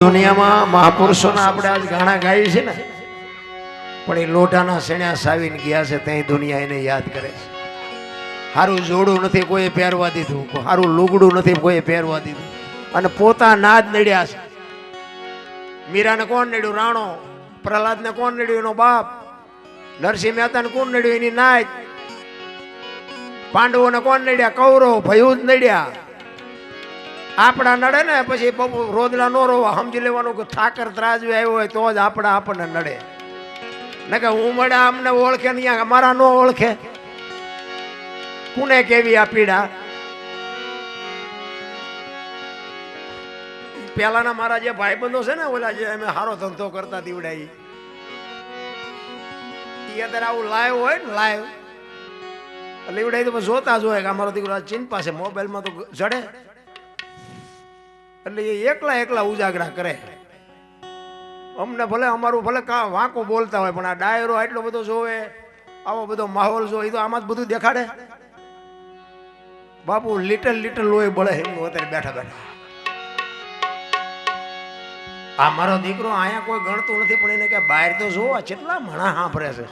દુનિયામાં મહાપુરુષોના આપણે આજ ગાણા ગાઈએ છે ને, પણ એ લોઢાના શેણ્યા સાવીને ગયા છે ત્યાં દુનિયા એને યાદ કરે છે. સારું જોડું નથી કોઈ પહેરવા દીધું, સારું લુગડું નથી કોઈ પહેરવા દીધું, અને પોતાના જ નડ્યા છે. મીરાને કોણ નડ્યું? રાણો. પ્રહલાદને કોણ નડ્યું? એનો બાપ. નરસિંહ મહેતાને કોણ નડ્યું? એની નાચ. પાંડવોને કોણ નડ્યા? કૌરવ. ભયું જ નડ્યા. આપણા નડે ને પછી રોદલા નો રોવા, સમજી લેવાનું કે ઠાકર ત્રાજવે આવ્યો હોય તો જ આપણને નડે. ને કે હું મળે અમને ઓળખે ને અમારા નો ઓળખે, કોને કેવી આ પીડા? પેલાના મારા જે ભાઈબંધો છે ને, ઓલા જે અમે હારો ધંધો કરતા દીવડા, એ અત્યારે આવું લાઈવ હોય ને, લાઈવ લીવડાઈ તો જોતા જ હોય કે અમારો દીકરો ચિંતા છે, મોબાઈલમાં તો જડે, એટલે એ એકલા ઉજાગરા કરે. અમને ભલે અમારું ભલે વાંકું બોલતા હોય, પણ આ ડાયરો એટલો બધો જોવે, આવો બધો માહોલ જોવે, તો આમાં જ બધું દેખાડે. બાપુ લિટલ લોહી બળે એમનું અત્યારે બેઠા બેઠા. આ મારો દીકરો અહીંયા કોઈ ગણતું નથી, પણ એને કે બહાર તો જોવા કેટલા મણા સાંભળે છે,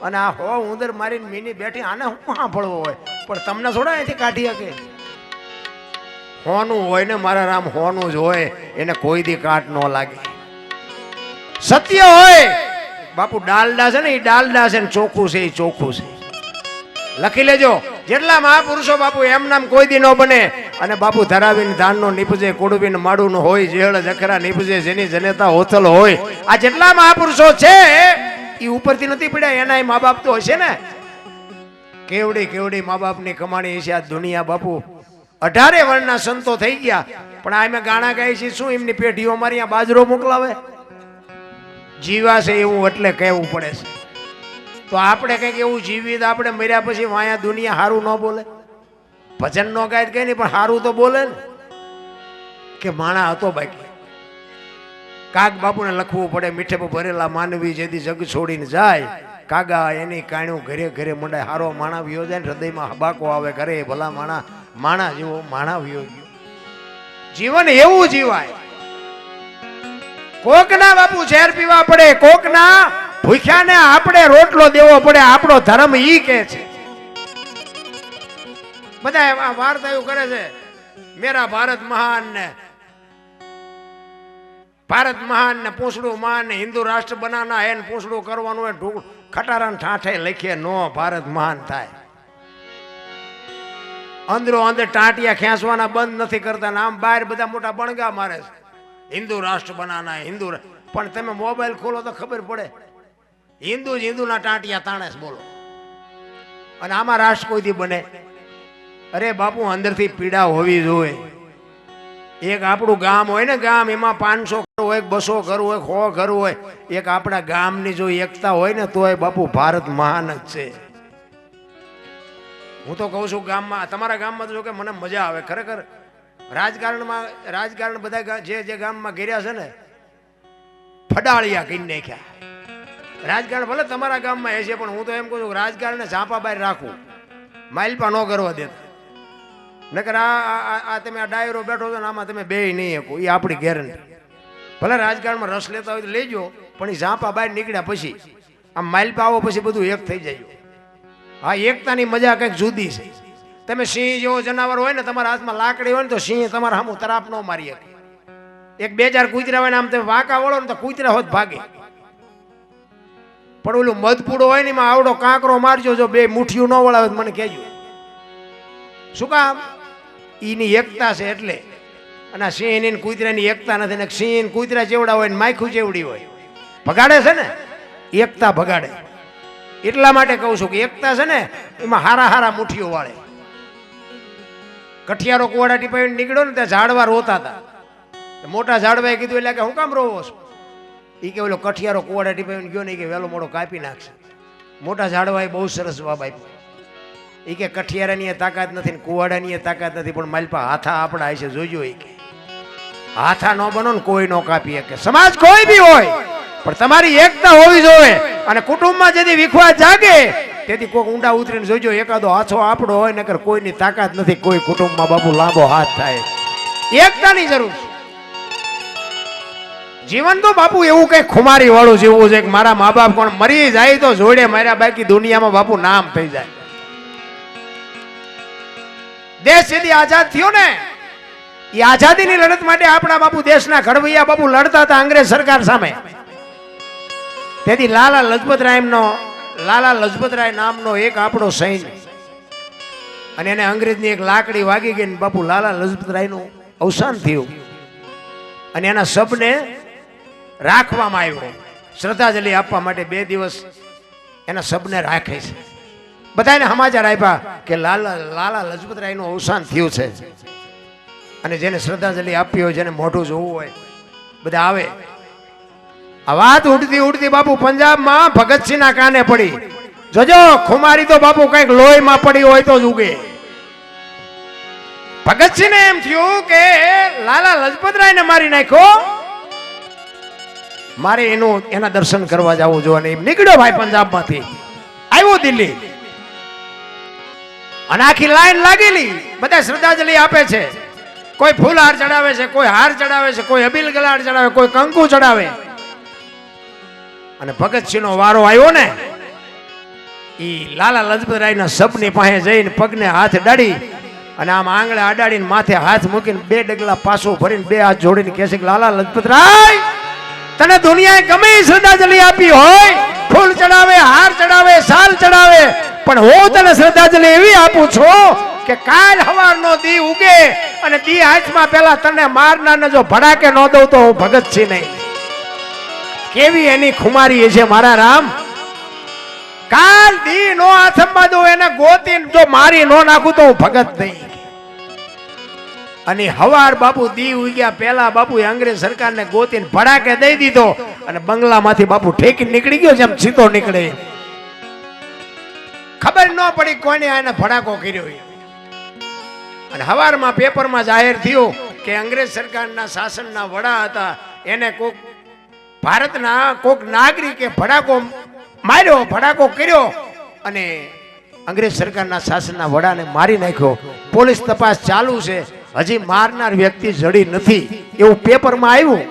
અને આ હો ઉંદર મારીને મીની બેઠી, આને શું સાંભળવો હોય? પણ તમને થોડા અહીંથી કાઢી શકે. હોનું હોય ને મારા રામ, હોનું જ હોય, એને કોઈ દી કાટ ન લાગે. સત્ય હોય બાપુ, ડાલડા છે ને એ ડાલડા છે, ને ચોખ્ખું છે એ ચોખ્ખું છે. લખી લેજો, જેટલા મહાપુરુષો બાપુ એમ નામ કોઈ દી ન બને. અને બાપુ ધરાવીને ધાનનો નીપજે, કોડવીને માડું હોય, જેળ જખરા નીપજે, જેની જનેતા હોથલ હોય. આ જેટલા મહાપુરુષો છે એ ઉપરથી નથી પડ્યા, એના મા બાપ તો હશે ને. કેવડી મા બાપની કમાણી હશે આ દુનિયા બાપુ. 18 વર્ણના સંતો થઈ ગયા, પણ આ અમે ગાણા ગાઈ છીએ શું એમની પેઢીઓ અમારી અહીંયા બાજરો મોકલાવે? જીવા છે એવું એટલે કહેવું પડે છે. તો આપણે કંઈક એવું જીવી, આપણે મર્યા પછી વાયા દુનિયા સારું ન બોલે? ભજન નો ગાય કઈ નહીં, પણ સારું તો બોલે ને, કે માણા હતો બાકી. કાગ બાપુને લખવું પડે, મીઠે પર ભરેલા માનવી જેથી જગ છોડીને જાય, કાગા એની કાણ્યું ઘરે ઘરે મંડાય. હારો માણા વિયો જાય ને, હૃદયમાં હબાકો આવે, ઘરે ભલા માણા જેવો માણા વિયો ગયો. જીવન એવું જીવાય. કોકના બાપુ ઝેર પીવા પડે, કોકના ભૂખ્યાને આપણે રોટલો દેવો પડે. આપણો ધર્મ ઈ કે છે. બધા વાર્તા એવું કરે છે, મેરા ભારત મહાન ને પૂછડું માન ને, હિન્દુ રાષ્ટ્ર બનાના હે ને પૂછડું કરવાનું હોય, ખટારા ઠાઠે લખીએ નો ભારત મહાન થાય. અંદરો અંદર ટાંટિયા ખેંચવાના બંધ નથી કરતા, આમ બહાર બધા મોટા બણગા મારે છે, હિન્દુ રાષ્ટ્ર બનાના હિન્દુ. પણ તમે મોબાઈલ ખોલો તો ખબર પડે, હિન્દુના ટાંટિયા તાણે છે, બોલો. અને આમાં રાષ્ટ્ર કોઈ દી બને? અરે બાપુ અંદરથી પીડા હોવી જોઈએ. એક આપણું ગામ હોય ને, ગામ એમાં 500 ઘર હોય, 200 ઘર હોય, 100 ઘર હોય, એક આપણા ગામની જો એકતા હોય ને, તોય બાપુ ભારત મહાન જ છે. હું તો કહું છું, ગામમાં, તમારા ગામમાં તો જો કે મને મજા આવે ખરેખર. રાજકારણ બધા જે ગામમાં ઘેર્યા છે ને, ફડાળિયા કરી નાખ્યા. રાજકારણ ભલે તમારા ગામમાં હશે, પણ હું તો એમ કહું છું, રાજકારણને ઝાંપા બહાર રાખવું, માઇલપા ન કરવા દેતા. નકર આ તમે આ ડાયરો બેઠો છો ને, આમાં તમે બે નહીં શકો, એ આપણી ગેરંટી. ભલે રાજકારણમાં રસ લેતા હોય તો લેજો, પણ એ ઝાંપા બહાર નીકળ્યા પછી આમ માઇલપા આવો પછી બધું એક થઈ જાય. હા, એકતાની મજા કંઈક જુદી છે. તમે સિંહ જેવો જનાવર હોય ને, તમારા હાથમાં લાકડી હોય ને, તો સિંહ તમારા સામું તરાપ ન મારી શકે. એક 2-4 કૂતરા હોય ને, આમ તમે વાંકા વળો ને તો કૂતરા હોત ભાગે. પણ ઓલું મધપૂડો હોય ને, એમાં આવડો કાંકરો મારજો, જો 2 મુઠ્ઠીઓ ન વળાવે મને કહેજો. શું કામ? એની એકતા છે એટલે. અને સિંહ ની કૂતરાની એકતા નથી ને. સિંહ કૂતરા જેવડા હોય ને માખું જેવડી હોય, ભગાડે છે ને, એકતા ભગાડે. એટલા માટે કહું છું કે એકતા છે ને, એમાં હારા મુઠ્ઠીઓ વાળે. કઠિયારો કુવાડા ટીપાવીને નીકળ્યો ને, ત્યાં ઝાડવા રોતા હતા. મોટા ઝાડવાએ કીધું એટલે કે હું કામ રોવો છો? એ કે ઓલો કઠિયારો કુવાડા ટીપાવીને ગયો ને, કે વહેલો મોડો કાપી નાખશે. મોટા ઝાડવાએ બહુ સરસ જવાબ આપ્યો. એ કે કઠિયારાની તાકાત નથી ને કુવાડાની તાકાત નથી, પણ માલપા હાથા આપણા હશે, જોજો. એ કે હાથા ન બનો ને કોઈ ન કાપી શકે. સમાજ કોઈ બી હોય, પણ તમારી એકતા હોવી જોઈએ. અને કુટુંબમાં જેથી વિખવા જાગે, તેથી કોઈ ઊંડા ઉતરીને જોજો, એકાદો હાથો આપણો હોય, નકર કોઈની તાકાત નથી કોઈ કુટુંબમાં બાપુ લાંબો હાથ થાય. એકતાની જરૂર છે. જીવન તો બાપુ એવું કઈ ખુમારી વાળું જીવવું છે કે મારા મા બાપ કોણ મરી જાય તો જોડે માર્યા, બાકી દુનિયામાં બાપુ નામ થઈ જાય. દેશ જેથી આઝાદ થયો ને એ આઝાદીની લડત માટે આપણા બાપુ દેશના ઘડવૈયા બાપુ લડતા હતા અંગ્રેજ સરકાર સામે. તેથી લાલા લજપતરાય નામનો એક આપણો સૈન્ય, અને એને અંગ્રેજની એક લાકડી વાગી ગઈ ને બાપુ લાલા લજપતરાયનું અવસાન થયું. અને એના શબને રાખવામાં આવ્યો, શ્રદ્ધાંજલિ આપવા માટે 2 દિવસ એના શબને રાખે છે. બધાને સમાચાર આપ્યા કે લાલા લજપતરાયનું અવસાન થયું છે, અને જેને શ્રદ્ધાંજલિ આપી હોય, જેને મોઢું જોવું હોય, બધા આવે. આ વાત ઉડતી ઉડતી બાપુ પંજાબમાં ભગતસિંહના કાને પડી. જોજો ખુમારી તો બાપુ કઈક લોહીમાં પડી હોય તો જ ઉગે. ભગતસિંહને એમ થયું કે લાલા લજપતરાયને મારી નાખ્યો, મારે એના દર્શન કરવા જવું જોઈએ. એમ નીકળ્યો ભાઈ પંજાબમાંથી, આવ્યો દિલ્હી, અને આખી લાઈન લાગેલી. બધા શ્રદ્ધાંજલિ આપે છે, કોઈ ફૂલ હાર ચડાવે છે, કોઈ હાર ચડાવે છે, કોઈ અબીલ ગલાડ ચડાવે, કોઈ કંકુ ચડાવે. અને ભગતસિંહનો વારો આવ્યો ને, ઈ લાલા લજપતરાયના શબની પાસે જઈને પગને હાથ અડાડી અને આમ આંગળે અડાડીને માથે હાથ મૂકીને 2 ડગલા પાછો ભરીને 2 હાથ જોડીને કહે છે કે લાલા લજપતરાય, તને દુનિયાએ ગમે શ્રદ્ધાંજલિ આપી હોય, ફૂલ ચડાવે, હાર ચડાવે, શાલ ચડાવે, પણ હું તને શ્રદ્ધાંજલિ એવી આપું છું કે કાલ સવારનો દી ઉગે અને દી હાથમાં પેલા તને મારનારને જો ભડાકે ન દઉં તો હું ભગતસિંહ નહીં. કેવી એની ખુમારી છે મારા રામ. કાલ દી નો હાથમાં દો એને ગોતીને જો મારી નો નાખું તો હું ભગત નહીં. અને હવાર બાપુ દી ઉગ્યા પેલા બાપુ અંગ્રેજ સરકારને ગોતીને ભડાકે દઈ દીધો, અને બંગલામાંથી બાપુ ઠેકી નીકળી ગયો જેમ સીધો નીકળે. ખબર ન પડી કોને આને ભડાકો કર્યો. અને હવારમાં પેપરમાં જાહેર થયું કે અંગ્રેજ સરકારના શાસનના વડા હતા, એને કોક ભારતના કોક નાગરિકે ભડાકો માર્યો, ભડાકો કર્યો, અને અંગ્રેજ સરકારના શાસનના વડાને મારી નાખ્યો. પોલીસ તપાસ ચાલુ છે, હજી મારનાર વ્યક્તિ જડી નથી એવું પેપરમાં આવ્યું.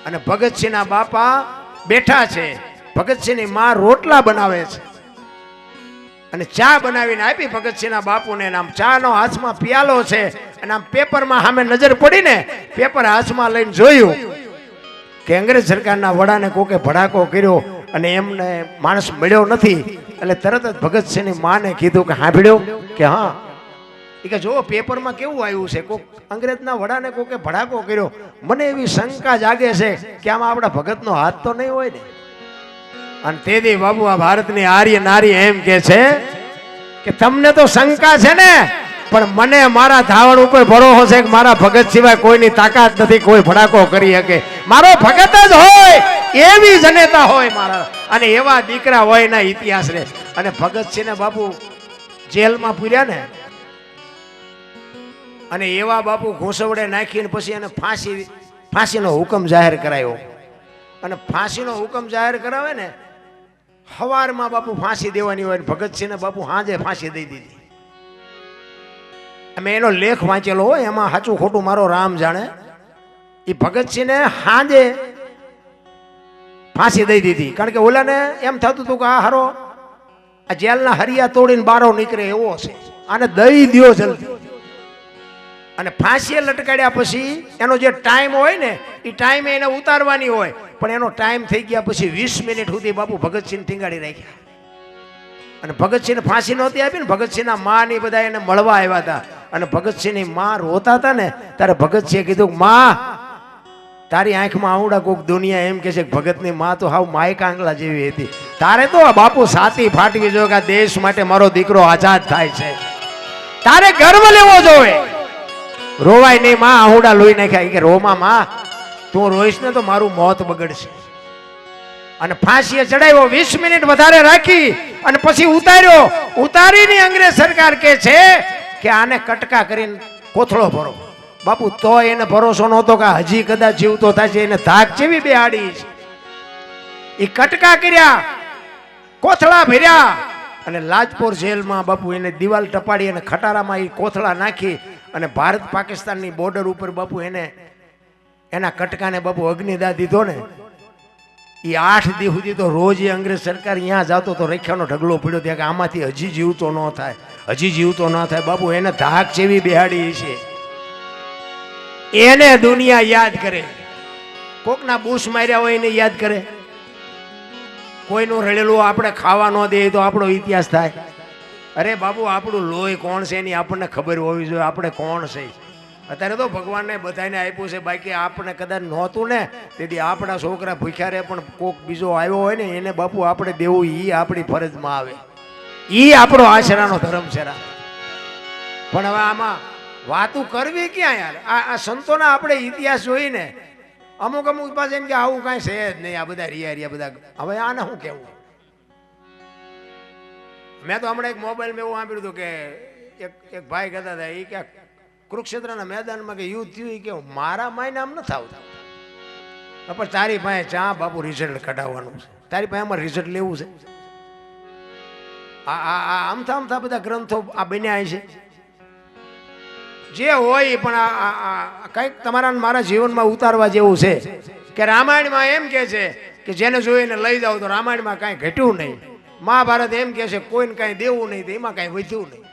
અને ભગતસિંહના બાપા બેઠા છે, ભગતસિંહની માં રોટલા બનાવે છે, અને ચા બનાવીને આપી ભગતસિંહના બાપુને. આમ ચાનો હાથમાં પિયાલો છે, અને આમ પેપરમાં સામે નજર પડી ને, પેપર હાથમાં લઈને જોયું કે અંગ્રેજ સરકારના વડાને કોકે ભડાકો કર્યો અને એમને માણસ મળ્યો નથી. એટલે તરત જ ભગતસિંહની માને કીધું કે સાંભળ્યો કે હા. એ કે જો પેપરમાં કેવું આવ્યું છે, કોક અંગ્રેજના વડાને કોકે ભડાકો કર્યો, મને એવી શંકા જાગે છે કે આમાં આપણા ભગતનો હાથ તો નહીં હોય ને. અને તેથી બાબુ આ ભારતની આર્ય નારી એમ કે છે કે તમને તો શંકા છે ને, પણ મને મારા ધાવણ ઉપર ભરોસો છે કે મારા ભગત સિવાય કોઈની તાકાત નથી, કોઈ ભડાકો કરી શકે. મારો ભગત જ હોય એવી જનેતા હોય મારા, અને એવા દીકરા હોય ના ઇતિહાસ રે. અને ભગતસિંહને બાપુ જેલમાં પૂર્યા ને, અને એવા બાપુ ઘૂંસવડે નાખીને પછી એને ફાંસીનો હુકમ જાહેર કરાયો. અને ફાંસીનો હુકમ જાહેર કરાવે ને, સવારમાં બાપુ ફાંસી દેવાની હોય, ભગતસિંહને બાપુ હાજે ફાંસી દઈ દીધી. મેં એનો લેખ વાંચેલો હોય, એમાં સાચું ખોટું મારો રામ જાણે. એ ભગતસિંહને હાજે ફાંસી દઈ દીધી, કારણ કે ઓલાને એમ થતું હતું કે આ હારો આ જેલના હરિયા તોડીને બારો નીકળે એવો છે, આને દઈ દ્યો જલ્દી. અને ફાંસીએ લટકાડ્યા પછી એનો જે ટાઈમ હોય ને, એ ટાઈમે એને ઉતારવાની હોય, પણ એનો ટાઈમ થઈ ગયા પછી 20 મિનિટ સુધી બાપુ ભગતસિંહ ટીંગાડી રાખ્યા. અને ભગતસિંહને ફાંસી નહોતી આપી ને, ભગતસિંહના માં ને બધા એને મળવા આવ્યા હતા. અને ભગતસિંહની માં રોતા હતા ને, ત્યારે ભગતસિંહે કીધું માં, તારી આંખમાં આવડા કોક દુનિયા એમ કે છે કે ભગતની માં તો હાવ માય કાંગલા જેવી હતી. તારે તો બાપુ સાતી ફાટવી જોઈએ કે આ દેશ માટે મારો દીકરો આઝાદ થાય છે. તારે ગર્વ લેવો જોઈએ. રોવાય નહીં માં, આહુડા લોહી નાખ્યા. કે રોમાં માં, તું રોઈશ ને તો મારું મોત બગડશે. અને ફાંસીએ ચડાવ્યો, 20 મિનિટ વધારે રાખી અને પછી ઉતાર્યો. ઉતારીને અંગ્રેજ સરકાર કે છે કે આને કટકા કરીને કોથળો ભરો. બાપુ તો એને ભરોસો નહોતો કે હજી કદાચ જીવતો થાય છે, એને ધાક જેવી બે આડી છે. એ કટકા કર્યા, કોથળા ભર્યા, અને લાજપોર જેલમાં બાપુ એને દિવાલ ટપાડી અને ખટારામાં એ કોથળા નાખી અને ભારત પાકિસ્તાનની બોર્ડર ઉપર બાપુ એને એના કટકાને બાપુ અગ્નિદાહ દીધો ને, એ 8 દી સુધી તો રોજ એ અંગ્રેજ સરકાર અહીંયા જતો તો રેખાનો ઢગલો પડ્યો ત્યાં કે આમાંથી હજી જીવતો ન થાય, હજી જીવતો ન થાય. બાપુ એને ધાક જેવી બેહાડી છે, એને દુનિયા યાદ કરે. કોકના બૂસ માર્યા હોય એને યાદ કરે. કોઈનું રડેલું આપણે ખાવા ન દે તો આપણો ઇતિહાસ થાય. અરે બાપુ આપણું લોહી કોણ છે એની આપણને ખબર હોવી જોઈએ, આપણે કોણ છે. અત્યારે તો ભગવાનને બધાને આપ્યું છે, બાકી આપણે કદાચ નહોતું ને તેથી આપણા છોકરા ભૂખ્યા રહે, પણ કોક બીજો આવ્યો હોય ને એને બાપુ આપણે દેવું એ આપણી ફરજમાં આવે, એ આપણો આશરાનો ધર્મ છે. પણ હવે આમાં વાતું કરવી ક્યાં યાર? આ સંતોના આપણે ઇતિહાસ જોઈને અમુક પાસે એમ કે આવું કાંઈ છે જ નહીં, આ બધા રિયા બધા. હવે આને શું કેવું? મેં તો હમણાં એક મોબાઈલમાં એવું સાંભળ્યું હતું કે એક ભાઈ કહેતા હતા, એ ક્યાંક કુરુક્ષેત્રના મેદાનમાં કે યુદ્ધ થયું, કે મારા માયને આમ નથી આવતા, પણ તારી પાસે ચા બાપુ રિઝલ્ટ કઢાવવાનું છે, તારી પાસે અમારે રિઝલ્ટ લેવું છે. આમથા આમથા બધા ગ્રંથો આ બન્યા છે જે હોય, પણ આ કંઈક તમારા મારા જીવનમાં ઉતારવા જેવું છે. કે રામાયણમાં એમ કે છે કે જેને જોઈને લઈ જાવ તો રામાયણમાં કાંઈ ઘટ્યું નહીં. મહાભારત એમ કે છે કોઈને કાંઈ દેવું નહીં તો એમાં કાંઈ વધ્યું નહીં.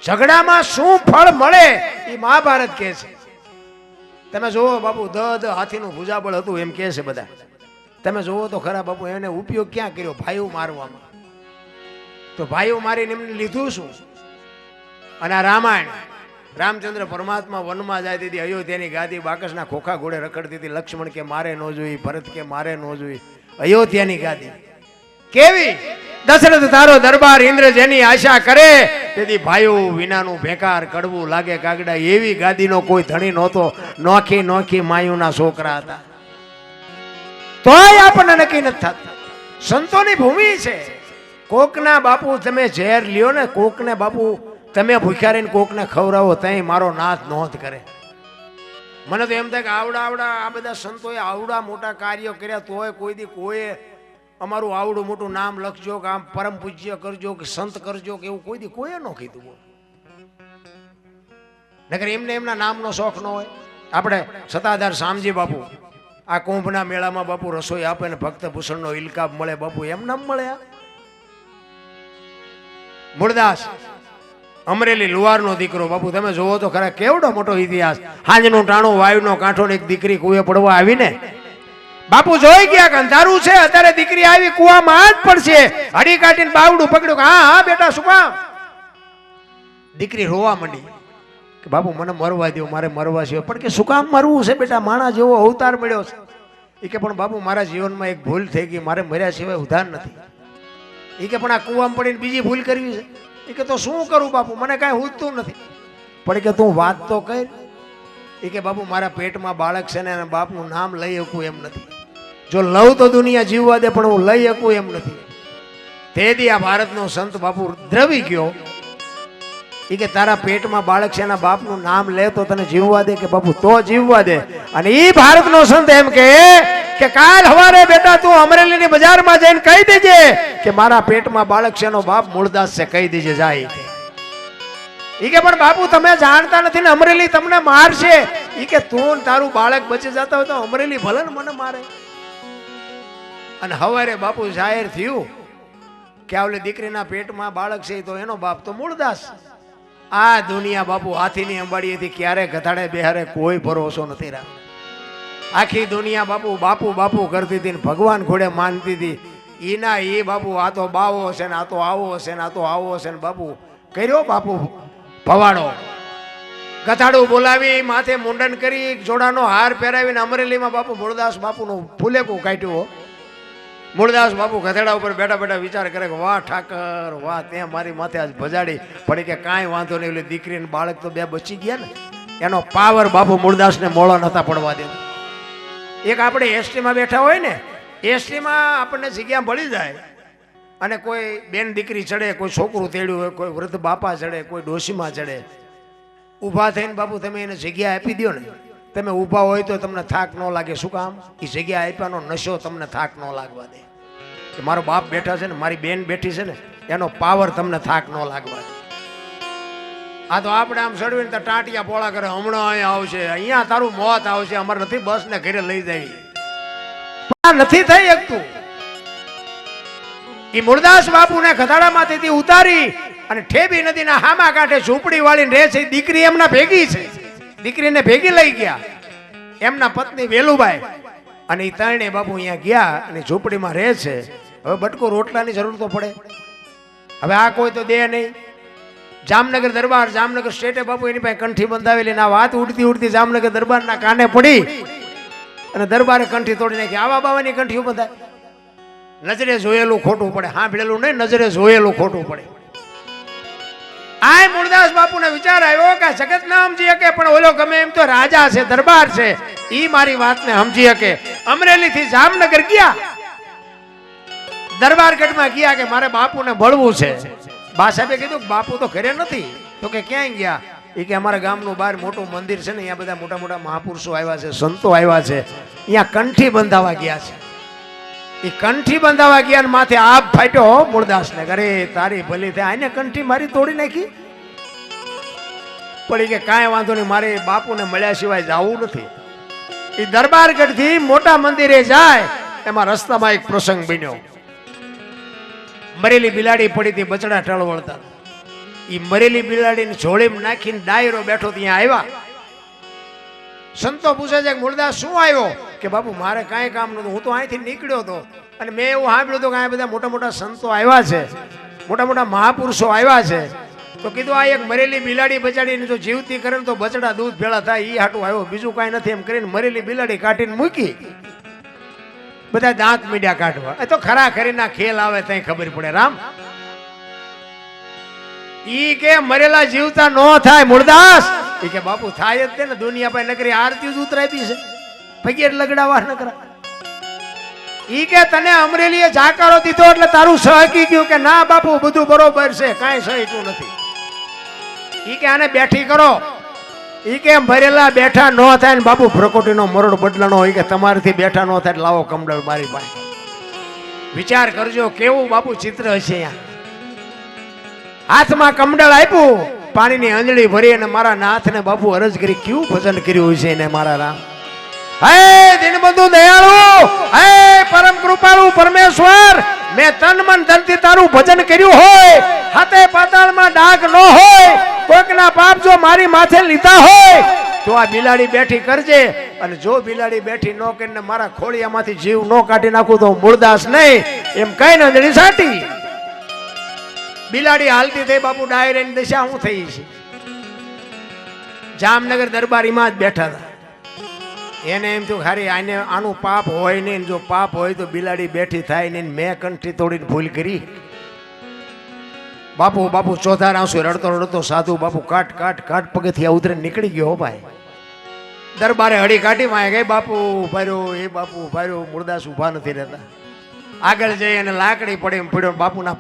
ઝઘડામાં શું ફળ મળે એ મહાભારત કહે છે. તમે જોવો બાપુ, દ હાથીનું ભુજાબળ હતું એમ કહે છે બધા. તમે જોવો તો ખરા બાપુ, એને ઉપયોગ ક્યાં કર્યો? ભાઈઓ મારવામાં. તો ભાઈઓ મારીને એમને લીધું શું? અને આ રામાયણ, રામચંદ્ર પરમાત્મા વનમાં જાય તેથી અયોધ્યાની ગાદી બાકસના ખોખા ઘોડે રખડતી હતી. લક્ષ્મણ કે મારે ન જોઈ, ભરત કે મારે ન જોઈ. અયોધ્યાની ગાદી કેવી? દશરથ તારો દરબાર ઇન્દ્ર જેની આશા કરે તેથી ભાઈઓ વિનાનું બેકાર કડવું લાગે કાગડા. એવી ગાદીનો કોઈ ધણી નહોતો, નોખી નોખી માયુના છોકરા હતા. તોય આપણને નક્કી નથી થતું. સંતોની ભૂમિ છે. કોકના બાપુ તમે ઝેર લ્યો ને, કોકને બાપુ તમે ભૂખ્યા રહીને કોકને ખવડાવો તઈ મારો નાથ નોંધ કરે. મને તો એમ થાય કે આવડા આ બધા સંતોએ આવડા મોટા કાર્યો કર્યા, તોય કોઈ દી કોઈએ અમારું આવડું મોટું નામ લખજો કે આમ પરમ પૂજ્ય કરજો કે સંત કરજો કે એવું કોઈ દી કોઈએ ન કીધું. નકર એમને એમના નામનો શોખ ન હોય. આપણે સતાધાર શામજી બાપુ આ કુંભના મેળામાં બાપુ રસોઈ આપે ને ભક્ત ભૂષણનો ઇલકાબ મળે, બાપુ એમ નામ મળે. મૂળદાસ અમરેલી લુહારનો દીકરો, બાપુ તમે જોવો તો ખરા કેવડો મોટો ઇતિહાસ. હાંજનું ટાણું વાયુનો કાંઠો ને એક દીકરી કુએ પડવા આવીને બાપુ જોઈ ગયા કે અંધારું છે, અત્યારે દીકરી આવી કુવામાં જ પડશે. હડી કાઢીને બાવડું પકડ્યું કે હા બેટા શું કામ? દીકરી રોવા માંડી કે બાપુ મને મરવા દો, મારે મરવા છે. પણ કે શું કામ મરવું છે બેટા? માણા જેવો અવતાર મળ્યો છે. એ કે પણ બાપુ મારા જીવનમાં એક ભૂલ થઈ ગઈ, મારે મર્યા સિવાય ઉધાર નથી. એ કે પણ આ કુવામાં પડીને બીજી ભૂલ કરવી છે. એ કે તો શું કરું બાપુ, મને કાંઈ હુજતું નથી. પણ કે તું વાત તો કર. એ કે બાપુ મારા પેટમાં બાળક છે ને બાપનું નામ લઈ શકું એમ નથી. જો લઉં તો દુનિયા જીવવા દે, પણ હું લઈ શકું એમ નથી. તેથી આ ભારતનો સંત બાપુ દ્રવી ગયો. એ કે તારા પેટમાં બાળક છે એના બાપનું નામ લે તો તને જીવવા દે? કે બાપુ તો જીવવા દે. અને એ ભારતનો સંત એમ કે કાલ હવારે બેટા તું અમરેલીની બજારમાં જઈને કહી દેજે કે મારા પેટમાં બાળક છે એનો બાપ મૂળદાસ છે, કહી દેજે જાય. ઈ કે પણ બાપુ તમે જાણતા નથી ને અમરેલી તમને મારશે. ઈ કે તું તારું બાળક બચી જતા હોય તો અમરેલી ભલે ને મને મારે. અને હવારે બાપુ જાહેર થયું કે આવલે દીકરીના પેટમાં બાળક છે તો એનો બાપ તો મૂળદાસ. આ દુનિયા બાપુ હાથીની અંબાડીએથી ક્યારે ગધાડે બેહારે કોઈ ભરોસો નથી રાખ. આખી દુનિયા બાપુ બાપુ બાપુ કરતી હતી ને ભગવાન ઘોડે માનતી હતી. ઈના એ બાપુ આ તો બાવો હશે ને આ તો આવો હશે ને આ તો આવો હશે ને બાપુ કર્યો બાપુ ભવાડો. ગધાડું બોલાવી માથે મુંડન કરી જોડાનો હાર પહેરાવીને અમરેલીમાં બાપુ મૂળદાસ બાપુનું ફૂલેકું કાઢ્યું. મૂળદાસ બાપુ ગધેડા ઉપર બેઠા બેઠા વિચાર કરે કે વાહ ઠાકર વાહ, ત્યાં મારી માથે આજ ભજાડી પડી કે કાંઈ વાંધો નહીં. એટલે દીકરી ને બાળક તો બે બચી ગયા ને, એનો પાવર બાપુ મૂળદાસને મોળો નતા પડવા દે. એક આપણે એસટીમાં બેઠા હોય ને, એસટીમાં આપણને જગ્યા મળી જાય અને કોઈ બેન દીકરી ચડે, કોઈ છોકરું તેડ્યું હોય, કોઈ વૃદ્ધ બાપા ચડે, કોઈ ડોશીમાં ચડે. ઊભા થઈને બાપુ તમે એને જગ્યા આપી દો ને, તમે ઊભા હોય તો તમને થાક ન લાગે. શું કામ? એ જગ્યા આપ્યાનો નશો તમને થાક ન લાગવા દે. કે મારો બાપ બેઠા છે ને, મારી બેન બેઠી છે ને, એનો પાવર તમને થાક ન લાગવા દે. આ તો આપણે આમ ચડવીને તો ટાંટિયા પોળા કરે, હમણાં અહીંયા આવશે, અહીંયા તારું મોત આવશે, અમારે નથી બસ ને ઘરે લઈ જવી, નથી થઈ શકતું. એ મૂળદાસ બાપુને ખધાડામાંથી ઉતારી અને ઠેબી નદીના હામા કાંઠે ઝૂંપડી વાળીને રહે છે. દીકરી એમના ભેગી છે, દીકરીને ભેગી લઈ ગયા એમના પત્ની વેલુબાઈ, અને એ ત્રણે બાપુ અહીંયા ગયા અને ઝૂંપડીમાં રહે છે. હવે બટકો રોટલાની જરૂર તો પડે, હવે આ કોઈ તો દે નહીં. જામનગર દરબાર, જામનગર સ્ટેટે બાપુ એની પાસે કંઠી બંધાવેલી, આ વાત ઉડતી ઉડતી જામનગર દરબારના કાને પડી અને દરબારે કંઠી તોડી નાખી. આવા બાવાની કંઠીઓ બંધાય, નજરે જોયેલું ખોટું પડે, સાંભળેલું નહીં, નજરે જોયેલું ખોટું પડે. આ મૂળદાસ બાપુને વિચાર આવ્યો કે જગત ના સમજી શકે, પણ ઓલો ગમે એમ તો રાજા છે, દરબાર છે, ઈ મારી વાતને સમજી શકે. અમરેલી થી જામનગર ગયા, દરબારગઢમાં ગયા કે મારે બાપુને મળવું છે. બા સાહેબે કીધું બાપુ તો ઘરે નથી. તો કે ક્યાંય ગયા? એ કે અમારા ગામનું બહાર મોટું મંદિર છે ને, અહીંયા બધા મોટા મોટા મહાપુરુષો આવ્યા છે, સંતો આવ્યા છે, અહીંયા કંઠી બંધાવા ગયા છે. એ કંઠી બંધાવા ગયા ને માથે આપ ફાટ્યો મૂળદાસ ને, અરે તારી ભલી થાય, આને કંઠી મારી તોડી નાખી. પડી કે કાંઈ વાંધો નહીં, મારે બાપુને મળ્યા સિવાય જવું નથી. એ દરબારગઢ થી મોટા મંદિરે જાય, એમાં રસ્તામાં એક પ્રસંગ બન્યો. મરેલી બિલાડી પડી હતી, બચડા ટળવળતા. એ મરેલી બિલાડીને જોડીમાં નાખીને ડાયરો બેઠો ત્યાં આવ્યા. સંતો પૂછે છે કે મૂળદાસ શું આવ્યો? કે બાપુ મારે કાંઈ કામ નહોતું, હું તો અહીંથી નીકળ્યો હતો અને મેં એવું સાંભળ્યું હતું કે આ બધા મોટા મોટા સંતો આવ્યા છે, મોટા મોટા મહાપુરુષો આવ્યા છે. તો કીધું આ એક મરેલી બિલાડી બચાડીને જો જીવતી કરે તો બચડા દૂધ ભેળા થાય, એ હાટું આવ્યો, બીજું કાંઈ નથી. એમ કરીને મરેલી બિલાડી કાઢીને મૂકી, બધા દાંત મીડિયા કાઢવા. એ તો ખરા ખરીના ખેલ આવે ત્યાં ખબર પડે. રામ ઈ કે મરેલા જીવતા નો થાય મૂળદાસ. ઈ કે બાપુ થાય જ તે ને, દુનિયા પાસે નકરી આરતી જ ઉતરાવી છે, પગે લગડાવા નકરા. ઈ કે તને અમરેલીએ જાકારો દીધો એટલે તારું સહકી ગયું કે ના બાપુ બધું બરોબર છે, કાંઈ સહીતું નથી. ઈ કે આને બેઠી કરો. ઈ કે ભરેલા બેઠા ન થાય ને બાપુ પ્રકોટીનો મરડ બદલાનો હોય કે તમારાથી બેઠા ન થાય, લાવો કમડળ મારી પાસે. વિચાર કરજો કેવું બાપુ ચિત્ર હશે. અહીંયા હાથમાં કમડળ આપ્યું, પાણીની અંજળી ભરી અને મારા નાથને બાપુ અરજ કરી, કેવું ભજન કર્યું છે એને મારા રામ. હે દીનબંધુ દયાળુ, હે પરમ કૃપાળુ પરમેશ્વર, મેં તન મન ધનથી તારું ભજન કર્યું હોય, હાથે પાતાળમાં ડાઘ ન હોય, કોઈકના પાપ જો મારી માથે લીધા હોય તો આ બિલાડી બેઠી કરજે. અને જો બિલાડી બેઠી ન કરીને મારા ખોળિયામાંથી જીવ ન કાઢી નાખું તો મૂળદાસ નહીં એમ કઈ નજરી સાટી. બિલાડી હાલતી થઈ બાપુ, ડાયરેની દશા હું થઈ છે. જામનગર દરબારીમાં જ બેઠા હતા. એને એમ થયું ખારી આને આનું પાપ હોય નહીં, જો પાપ હોય તો બિલાડી બેઠી થાય નહીં, મેં કંઠી તોડીને ભૂલ કરી. બાપુ બાપુ ચોથા આંસુ રડતો રડતો સાધુ બાપુ કાટ કાટ કાટ પગથિયા ઉતરે નીકળી ગયો. ભાઈ દરબારે હળી કાઢી માં ગઈ, બાપુ ઉભાર્યો, એ બાપુ ઉભાર્યો. મૂળદાસ ઉભા નથી રહેતા. આગળ જઈ અને લાકડી પડી પડ્યો, બાપુના